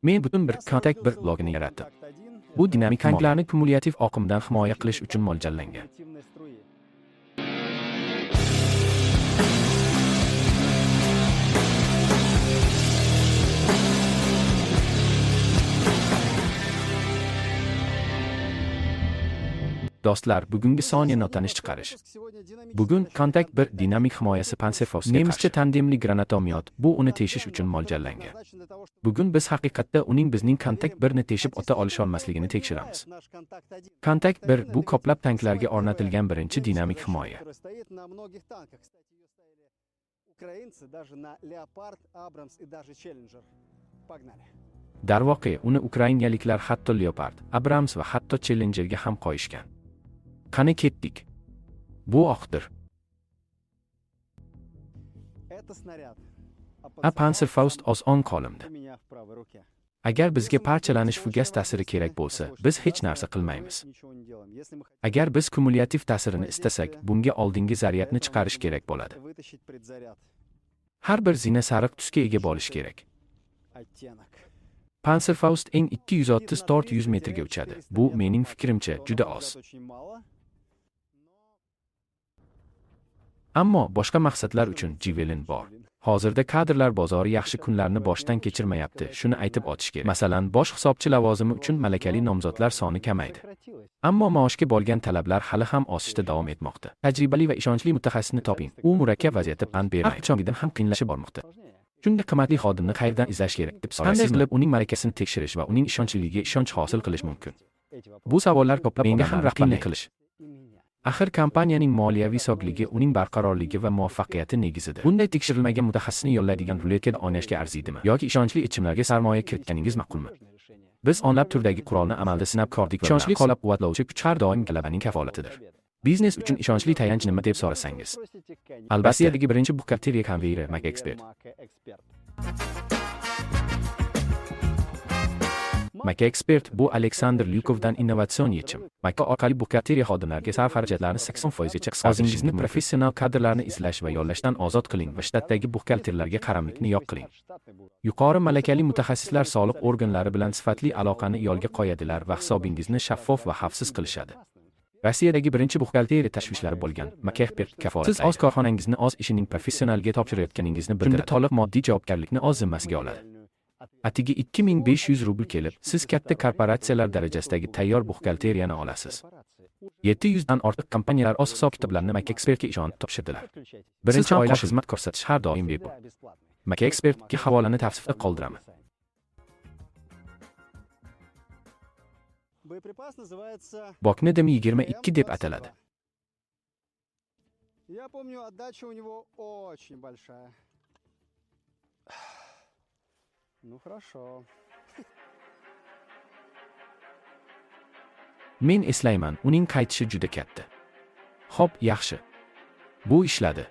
Men butun bir kontakt bir blogini yaratdim. Bu dinamik tanklarni kumulyativ oqimdan himoya qilish uchun mo'ljallangan. Do'stlar, bugungi soniya notanish chiqarish. Bugun kontakt bir dinamik himoyasi Panzerfaustga nemischa tandemli granatomyot, bu uni teshish uchun mo'ljallangan. Bugun biz haqiqatda uning bizning kontakt 1ni teshib o'ta olish olmasligini tekshiramiz. Kontakt 1 bu ko'plab tanklarga o'rnatilgan birinchi dinamik himoya. Darvoqe, uni ukrainaliklar hatto Leopard, Abrams va hatto Challengerga ham qo'yishgan. Qani ketdik. Bu oqdir. Panzerfaust oson qolimdi. Agar bizga parchalanish fugas ta'siri kerak bo'lsa, biz hech narsa qilmaymiz. Agar biz kumulyativ ta'sirini istasak, bunga oldingi zaryadni chiqarish kerak bo'ladi. Har bir zina sariq tusga ega bo'lish kerak. Panzerfaust eng 230-400 metrga uchadi. Bu mening fikrimcha juda oz. Ammo boshqa maqsadlar uchun Javelin bor. Hozirda kadrlar bozori yaxshi kunlarni boshdan kechirmayapti, shuni aytib o'tish kerak. Masalan, bosh hisobchi lavozimi uchun malakali nomzodlar soni kamaydi. Ammo maoshga bo'lgan talablar hali ham o'sishda davom etmoqda. Tajribali va ishonchli mutaxassisni toping. U murakkab vaziyatda pand bermaydi. Qachongidan ham qiyinlashib bormoqda. Shunday qimmatli xodimni qayerdan izlash kerak deb so'raysiz. Qanday qilib uning malakasini tekshirish va uning ishonchligiga ishonch hosil qilish mumkin? Bu savollar ko'plab menga ham raqiblik qilish. Axir kompaniyaning moliyaviy sog'ligi uning barqarorligi va muvaffaqiyati negizida. Bunday tekshirilmagan mutaxassisni yo'llaydigan ruletkada o'ynashga arzidimi? Yoki ishonchli ichimlarga sarmoya kiritganingiz ma'qulmi? Biz o'nlab turdagi qurolni amalda sinab ko'rdik. Ishonchli qo'llab-quvvatlovchi kuch har doim g'alabaning kafolatidir. Biznes uchun ishonchli tayanch nima deb so'rasangiz? Albatta, Rossiyadagi birinchi buxgalteriya konveyeri MacExpert. MacExpert bu Aleksandr Lyukovdan innovatsion yechim. Mac orqali buxgalteriya xodimlariga sarf xarajatlarni 80% gacha qisqartirish. O'zingizni professional kadrlarni izlash va yollashdan ozod qiling va shtatdagi buxgalterlarga qaramlikni yo'q qiling. Yuqori malakali mutaxassislar soliq organlari bilan sifatli aloqani yo'lga qo'yadilar va hisobingizni shaffof va xavfsiz qilishadi. Rossiyadagi birinchi buxgalteriya tashvishlari bo'lgan MacExpert kafolat. Siz o'z korxonangizni o'z ishining professionalga topshirayotganingizni bildiradi. To'liq moddiy javobgarlikni o'z zimmasiga oladi. Atigi 2500 rubl kelib, siz katta korporatsiyalar darajasidagi tayyor buxgalteriyani olasiz. 700 dan ortiq kompaniyalar o'z hisob-kitoblarini MacExpertga ishonib topshirdilar. Birinchi oylik xizmat ko'rsatish har doim bepul. MacExpertga havolani tavsifda qoldiraman. Bokni DM22 deb ataladi. Я помню, отдача у него очень большая. Ну хорошо. Men eslayman, uning qaytishi juda katta. Xo'p, yaxshi. Bu ishladi.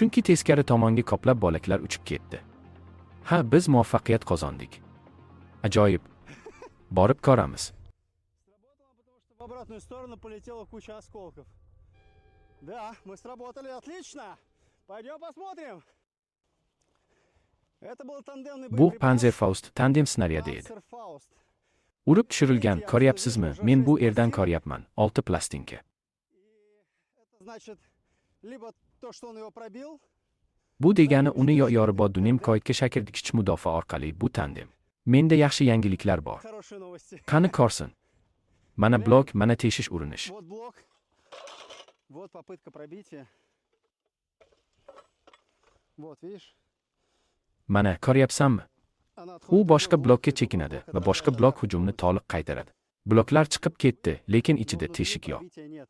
Chunki teskari tomonga ko'plab bolaklar uchib ketdi. Ha, biz muvaffaqiyat qozondik. Ajoyib. Borib ko'ramiz. В обратную сторону полетела куча осколков. Да, мы сработали отлично. Пойдем посмотрим. Это был тандемный Bu Panzerfaust tandem snaryadi edi. Urib tushirilgan, ko'ryapsizmi? Men bu yerdan ko'ryapman. 6 plastinka. Значит, либо то, что он его пробил. Bu degani uni yoribod dunim koyitga shakl dikich mudofaa orqali bu tandem. Menda yaxshi yangiliklar bor. Хорошие новости. Qani ko'rsin. Mana blok, mana teshish urinish. Вот блок. Вот попытка пробития. Вот, видишь? Mana ko'ryapsanmi? Она U отходит. boshqa blokka chekinadi va boshqa blok hujumni to'liq qaytaradi. Bloklar chiqib ketdi, lekin ichida teshik yo'q. Пробития нет.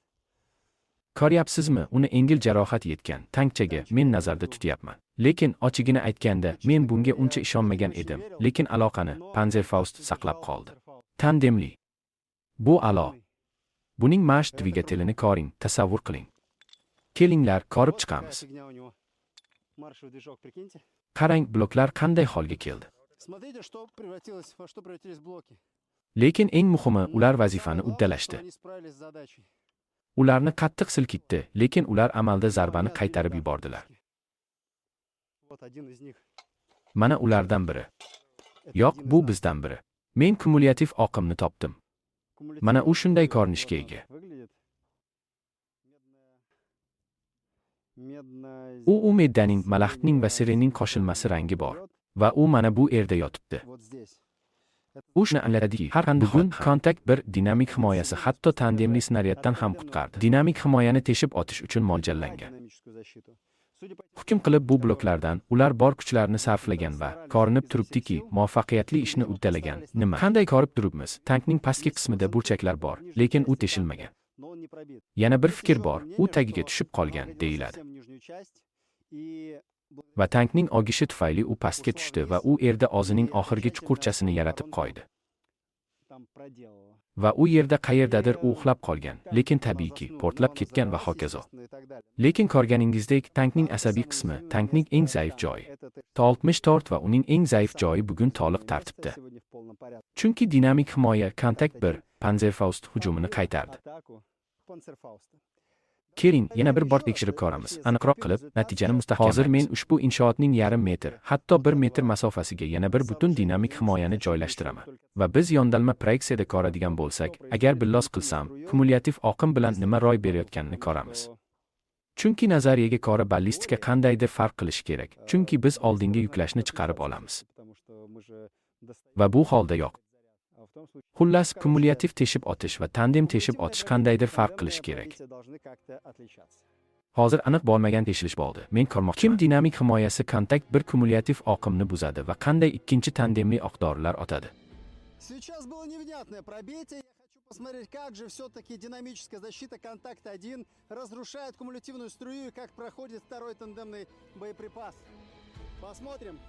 Ko'ryapsizmi, uni yengil jarohat yetgan tankchaga men nazarda tutyapman. Lekin ochigini aytganda, men bunga uncha ishonmagan edim, lekin aloqani Panzerfaust saqlab qoldi. Tandemli. Bu a'lo. Buning mash dvigatelini ko'ring, tasavvur qiling. Kelinglar, ko'rib Вот chiqamiz. какая фигня у него. Маршевый движок, прикиньте. Qarang, bloklar qanday holga keldi. Смотрите, во что превратились блоки. Lekin eng muhimi, Но ular самое vazifani главное, uddalashdi. что они справились с задачей. Ularni qattiq silkitdi, lekin ular amalda zarbani Молодцы, qaytarib ребята. yubordilar. Вот один из них. Mana ulardan biri. Это Yo'q, один из bu нас. bizdan biri. Men kumulyativ oqimni topdim. Кумулятивный Mana u shunday вот ko'rinishga он ega. так выглядит. Медная U meddaning, malaxtning va sirening qo'shilmasi rangi bor va u mana bu yerda yotibdi. вот здесь. U shuni anglatadiki, har qanday bugun kontakt bir dinamik himoyasi hatto tandemli snaryaddan ham qutqardi. Dinamik himoyani teshib otish uchun mo'ljallangan. Динамическую защиту. Судя по Hukm qilib bu bloklardan ular bor kuchlarini sarflagan va ko'rinib turibdiki, muvaffaqiyatli ishni uddalagan. Nima? Qanday ko'rib turibmiz? Tankning pastki qismida burchaklar bor, lekin u teshilmagan. но он не пробит. Yana bir fikr bor, u tagiga tushib qolgan, deyiladi. Совсем нижнюю часть, и Va tankning ogishi tufayli u pastga tushdi va u yerda o'zining oxirgi chuqurchasini yaratib qo'ydi. там проделала. Va u yerda qayerdadir u uxlab qolgan, lekin tabiiyki, portlab ketgan va hokazo. Lekin ko'rganingizdek, tankning asabiy qismi, tankning eng zaif joyi. T-64 va uning eng zaif joyi bugun to'liq tartibda. Chunki dinamik himoya kontakt 1 Panzerfaust hujumini qaytardi. Keling, yana bir bor tekshirib ko'ramiz. Aniqroq qilib, natijani mustahkamlaymiz. Hozir men ushbu inshootning yarim metr, hatto 1 metr masofasiga yana bir butun dinamik himoyani joylashtiraman. Va biz yondalma proyeksiyada ko'radigan bo'lsak, agar billos qilsam, kumulyativ oqim bilan nima ro'y berayotganini ko'ramiz. Chunki nazariyaga ko'ra ballistika qandaydir farq qilishi kerak. Chunki biz oldinga yuklashni chiqarib olamiz. Va bu holda yo'q. Xullas, kumulyativ teshib otish va tandem teshib otish qandaydir farq qilishi kerak. Hozir aniq bo'lmagan teshilish bo'ldi. Men ko'rmoqchiman. Kim dinamik himoyasi kontakt bir kumulyativ oqimni buzadi va qanday ikkinchi tandemli o'q-dorilar otadi? Сейчас было невнятное пробитие. Я хочу посмотреть, как же все-таки динамическая защита «Контакт-1» разрушает кумулятивную струю и как проходит второй тандемный боеприпас. Посмотрим.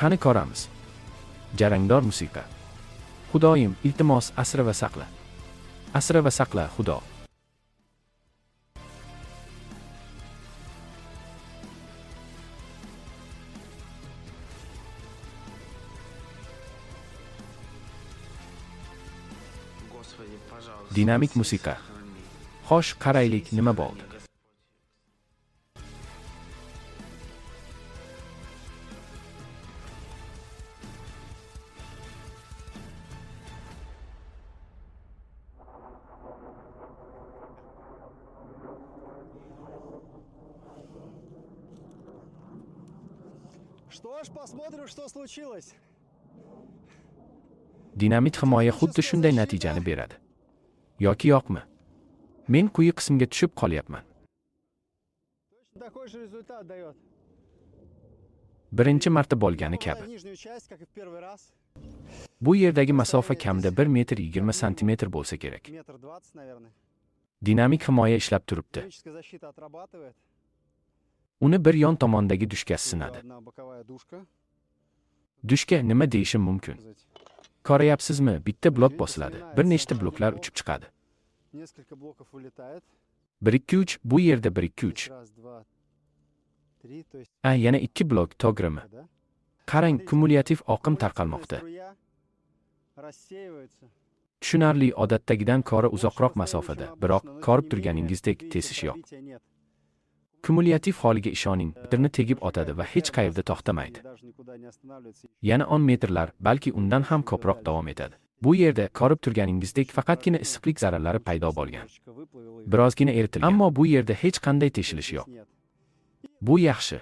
Qani ko'ramiz. Jarangdor musiqa. Xudoyim, iltimos, asra va saqla. Asra va saqla, Xudo. Господи, пожалуйста. Dinamik musiqa. Xo'sh, qaraylik, nima bo'ldi? Что ж, посмотрим, что случилось. Dinamit himoya xuddi shunday natijani beradi. Yoki yo'qmi? Men quyi qismga tushib qolyapman. Точно такой же результат дает. Birinchi marta bo'lgani kabi. Нижнюю часть, как и в первый раз. Bu yerdagi masofa kamida 1 metr 20 santimetr bo'lsa kerak. Метр 20, наверное. Dinamik himoya ishlab turibdi. Динамическая защита отрабатывает. Uni bir yon tomondagi dushkasi Еще sinadi. одна боковая душка. Dushka nima deyishim mumkin? Ko'ryapsizmi? Bitta blok bosiladi. Bir nechta bloklar uchib chiqadi. Несколько блоков улетает. 1-2-3, bu yerda 1-2-3. Раз, два, три, то есть, Yana 2 blok togrimi. да? Qarang, kumulyativ oqim Кумулятивная tarqalmoqda. струя рассеивается. Tushunarli, odatdagidan ko'ra uzoqroq masofada, biroq ko'rib turganingizdek tesish yo'q. Пробития нет. Kumulyativ holiga ishoning, bitirni tegib otadi va hech qayerda to'xtamaydi. Даже никуда не останавливается. Yana 10 metrlar, balki undan ham ko'proq davom etadi. Bu yerda ko'rib turganingizdek faqatgina issiqlik zarralari paydo bo'lgan. Немножечко выплавило и Birozgina eritilgan. Ammo bu yerda hech qanday teshilish yo'q. нет. Bu yaxshi.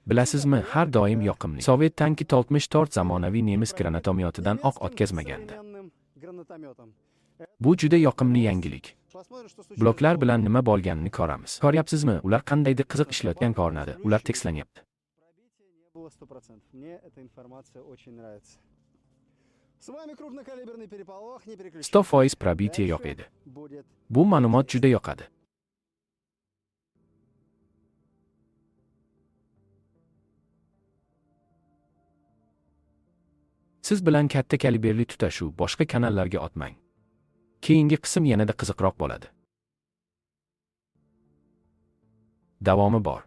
Bilasizmi, har doim yoqimli. Sovet tanki T-64 zamonaviy nemis granatomeyotidan oq o'tkazmagandi. Современным гранатометом. Bu juda yoqimli yangilik. Посмотрим, что случилось. Bloklar bilan nima bo'lganini ko'ramiz. Ko'ryapsizmi? Ular qandaydir qiziq ishlayotgan ko'rinadi. Ular tekslanyapti. Пробития не было 100%. Мне эта информация очень нравится. С вами крупнокалиберный переполох. Не переключайтесь. 100% probitiya yo'q edi. Будет. Bu ma'lumot juda yoqadi. Siz bilan katta kaliberli tutashuv boshqa kanallarga otmang. Keyingi qism yanada qiziqroq bo'ladi. Davomi bor.